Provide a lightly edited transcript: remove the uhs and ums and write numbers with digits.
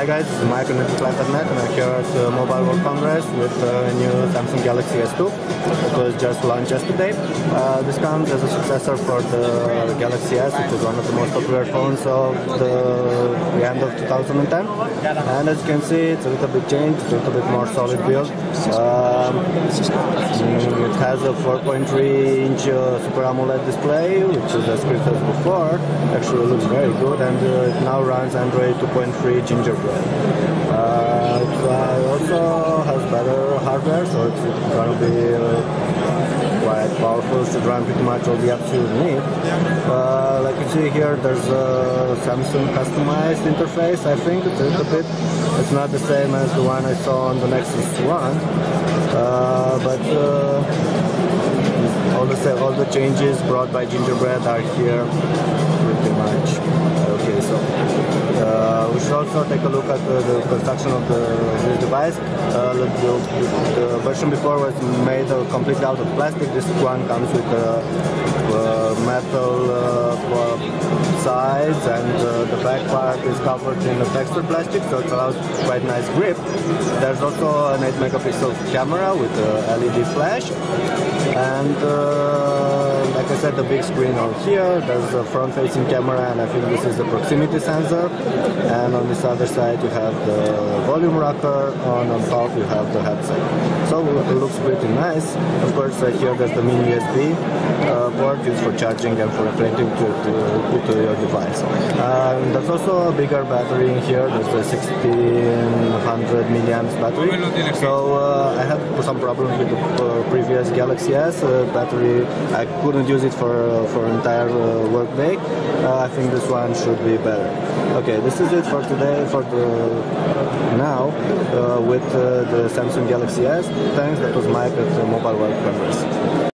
Hi guys, this is Mike on Netflix.net and I'm here at Mobile World Congress with the new Samsung Galaxy S2. It was just launched yesterday. This comes as a successor for the Galaxy S, which is one of the most popular phones of the end of 2010. And as you can see, it's a little bit changed, it's a little bit more solid build. It has a 4.3-inch Super AMOLED display, which is as crisp as before. Actually looks very good, and it now runs Android 2.3 Gingerbread. It also has better hardware, so it's going to be quite powerful, should run pretty much all the apps you need. Like you see here, there's a Samsung customized interface. I think it's a little bit, it's not the same as the one I saw on the Nexus 1, but all the changes brought by Gingerbread are here pretty much. Okay, so we should also take a look at the construction of this device. The version before was made completely out of plastic. This one comes with metal sides, and the back part is covered in a textured plastic, so it allows quite nice grip. There's also an 8 megapixel camera with a LED flash, and like I said, the big screen on here. There's a front-facing camera, and I think this is the proximity sensor. And on this other side you have the volume rocker, and on top you have the headset. So it looks pretty nice. Of course, here there's the mini USB port used for charging and for connecting to your device. There's also a bigger battery in here. There's a 1600 milliamps battery. So I had some problems with the previous Galaxy S battery. I couldn't use it for entire work day. I think this one should be better. Okay, this is it for today, now with the Samsung Galaxy S. Thanks, that was Mike at Mobile World Congress.